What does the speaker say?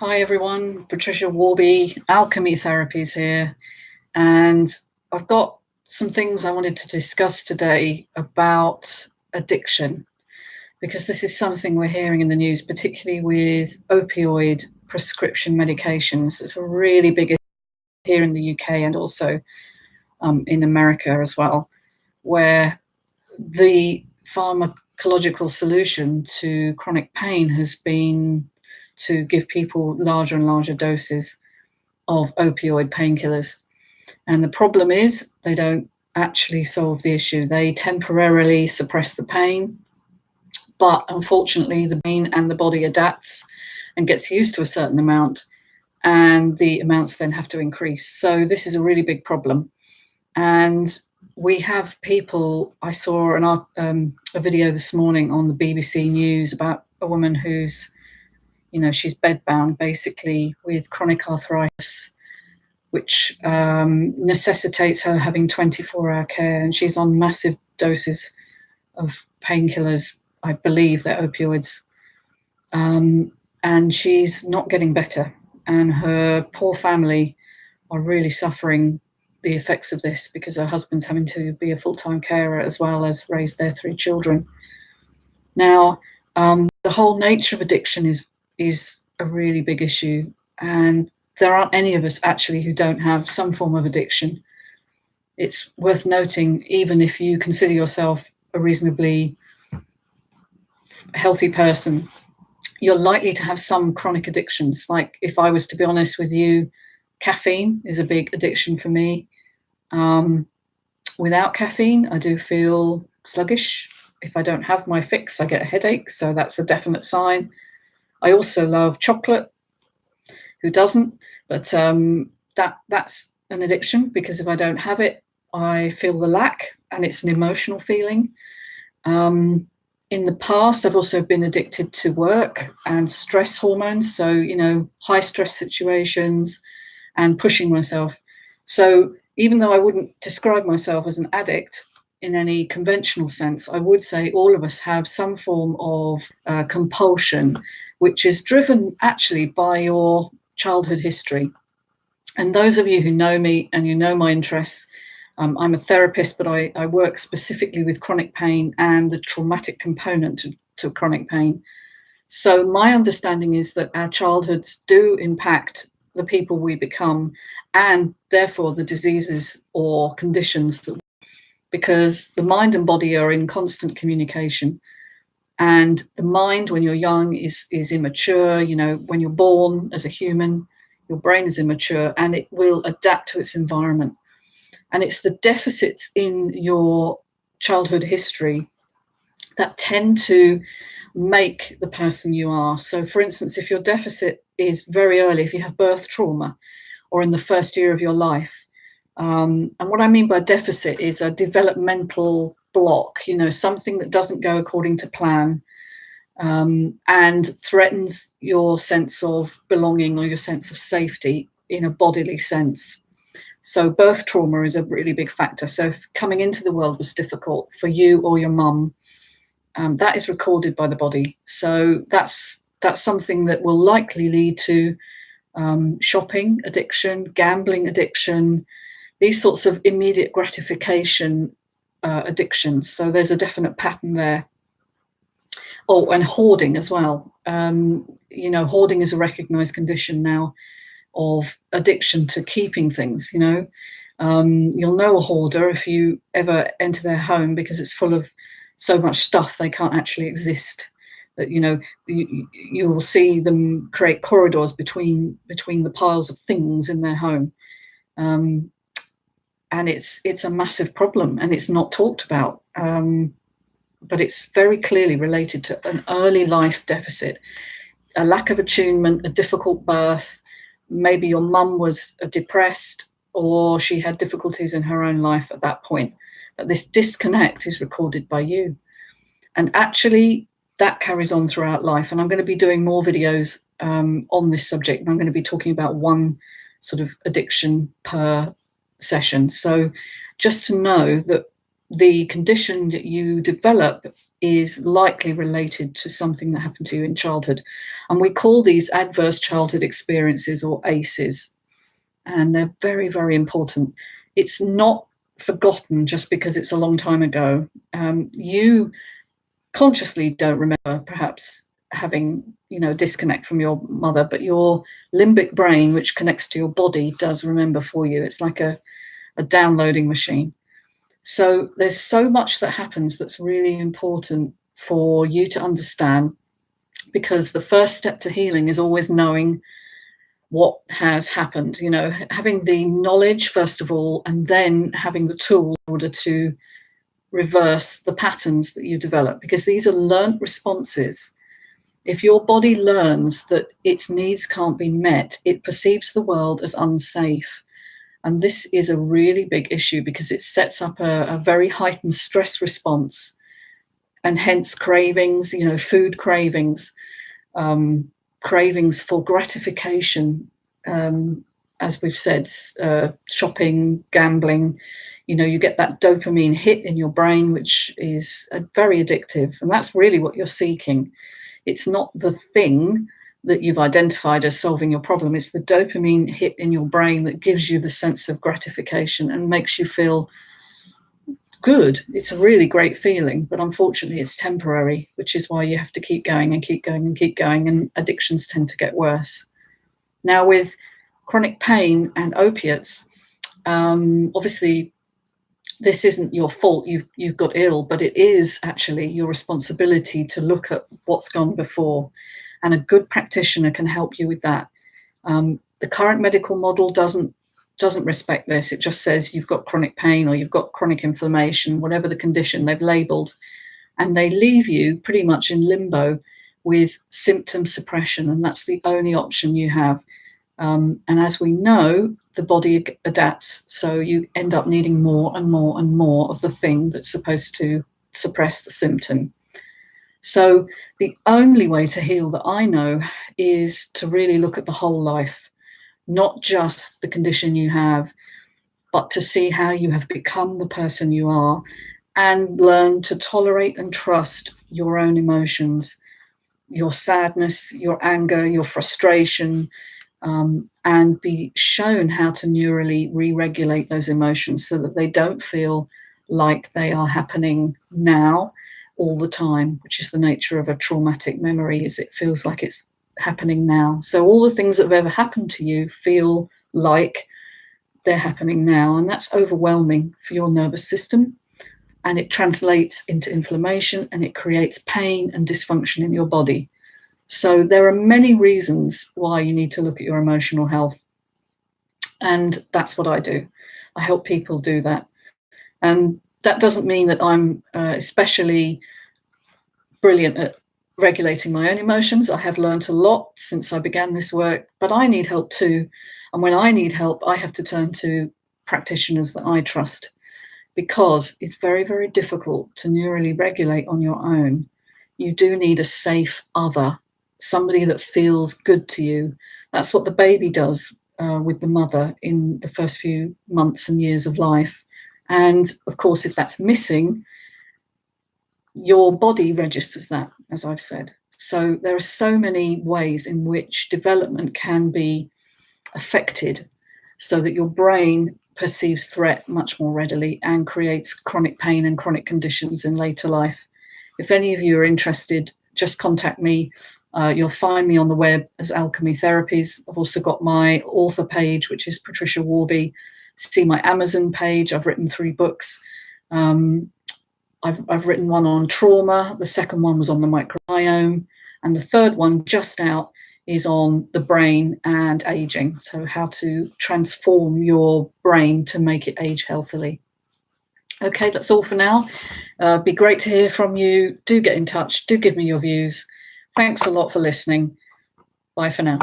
Hi everyone, Patricia Warby, Alchemy Therapies here, and I've got some things I wanted to discuss today about addiction, because this is something we're hearing in the news, particularly with opioid prescription medications. It's a really big issue here in the UK and also in America as well, where the pharmacological solution to chronic pain has been to give people larger and larger doses of opioid painkillers. And the problem is they don't actually solve the issue. They temporarily suppress the pain, but unfortunately the brain and the body adapts and gets used to a certain amount, and the amounts then have to increase. So this is a really big problem. And we have people, I saw a video this morning on the BBC News about a woman who's, she's bedbound basically with chronic arthritis, which necessitates her having 24-hour care. And she's on massive doses of painkillers. I believe they're opioids. And she's not getting better. And her poor family are really suffering the effects of this because her husband's having to be a full-time carer as well as raise their 3 children. Now, the whole nature of addiction is a really big issue, and there aren't any of us actually who don't have some form of addiction. It's worth noting, even if you consider yourself a reasonably healthy person, you're likely to have some chronic addictions. Like, if I was to be honest with you, caffeine is a big addiction for me. Without caffeine, I do feel sluggish. If I don't have my fix, I get a headache, so that's a definite sign. I also love chocolate. Who doesn't? But that's an addiction, because if I don't have it, I feel the lack, and it's an emotional feeling. In the past, I've also been addicted to work and stress hormones, so high stress situations and pushing myself. So even though I wouldn't describe myself as an addict in any conventional sense, I would say all of us have some form of compulsion, which is driven actually by your childhood history. And those of you who know me and you know my interests, I'm a therapist, but I work specifically with chronic pain and the traumatic component to chronic pain. So my understanding is that our childhoods do impact the people we become, and therefore the diseases or conditions because the mind and body are in constant communication. And the mind, when you're young, is immature. When you're born as a human, your brain is immature and it will adapt to its environment. And it's the deficits in your childhood history that tend to make the person you are. So, for instance, if your deficit is very early, if you have birth trauma or in the first year of your life, and what I mean by deficit is a developmental block, something that doesn't go according to plan, and threatens your sense of belonging or your sense of safety in a bodily sense. So birth trauma is a really big factor. So if coming into the world was difficult for you or your mum, that is recorded by the body. So that's something that will likely lead to shopping addiction, gambling addiction, these sorts of immediate gratification addictions. So there's a definite pattern there. Oh, and hoarding as well. Hoarding is a recognized condition now of addiction to keeping things. You'll know a hoarder if you ever enter their home, because it's full of so much stuff they can't actually exist. That you will see them create corridors between the piles of things in their home, and it's a massive problem, and it's not talked about. But it's very clearly related to an early life deficit, a lack of attunement, a difficult birth. Maybe your mum was depressed, or she had difficulties in her own life at that point. But this disconnect is recorded by you. And actually, that carries on throughout life. And I'm going to be doing more videos on this subject. And I'm going to be talking about one sort of addiction per session. So just to know that the condition that you develop is likely related to something that happened to you in childhood. And we call these adverse childhood experiences, or ACEs, and they're very, very important. It's not forgotten just because it's a long time ago. You consciously don't remember perhaps having, disconnect from your mother, but your limbic brain, which connects to your body, does remember for you. It's like a downloading machine. So there's so much that happens that's really important for you to understand, because the first step to healing is always knowing what has happened, having the knowledge first of all, and then having the tool in order to reverse the patterns that you develop, because these are learned responses. If your body learns that its needs can't be met, it perceives the world as unsafe. And this is a really big issue because it sets up a very heightened stress response, and hence cravings, food cravings, cravings for gratification, as we've said, shopping, gambling. You get that dopamine hit in your brain, which is very addictive. And that's really what you're seeking. It's not the thing that you've identified as solving your problem. It's the dopamine hit in your brain that gives you the sense of gratification and makes you feel good. It's a really great feeling, but unfortunately it's temporary, which is why you have to keep going and keep going and keep going, and addictions tend to get worse. Now, with chronic pain and opiates, obviously this isn't your fault, you've got ill, but it is actually your responsibility to look at what's gone before, and a good practitioner can help you with that. The current medical model doesn't respect this. It just says you've got chronic pain or you've got chronic inflammation, whatever the condition they've labeled, and they leave you pretty much in limbo with symptom suppression, and that's the only option you have. And as we know, the body adapts, so you end up needing more and more and more of the thing that's supposed to suppress the symptom. So the only way to heal that I know is to really look at the whole life, not just the condition you have, but to see how you have become the person you are, and learn to tolerate and trust your own emotions, your sadness, your anger, your frustration, and be shown how to neurally re-regulate those emotions so that they don't feel like they are happening now all the time, which is the nature of a traumatic memory, is it feels like it's happening now. So all the things that have ever happened to you feel like they're happening now, and that's overwhelming for your nervous system, and it translates into inflammation, and it creates pain and dysfunction in your body. So there are many reasons why you need to look at your emotional health, and that's what I do. I help people do that. And that doesn't mean that I'm especially brilliant at regulating my own emotions. I have learned a lot since I began this work, but I need help too. And when I need help, I have to turn to practitioners that I trust, because it's very, very difficult to neurally regulate on your own. You do need a safe other, somebody that feels good to you. That's what the baby does with the mother in the first few months and years of life. And of course, if that's missing, your body registers that, as I've said. So there are so many ways in which development can be affected so that your brain perceives threat much more readily and creates chronic pain and chronic conditions in later life. If any of you are interested, just contact me. You'll find me on the web as Alchemy Therapies. I've also got my author page, which is Patricia Warby. See my Amazon page. I've written 3 books. I've written one on trauma. The second one was on the microbiome. And the third one, just out, is on the brain and aging. So how to transform your brain to make it age healthily. Okay, that's all for now. Be great to hear from you. Do get in touch. Do give me your views. Thanks a lot for listening. Bye for now.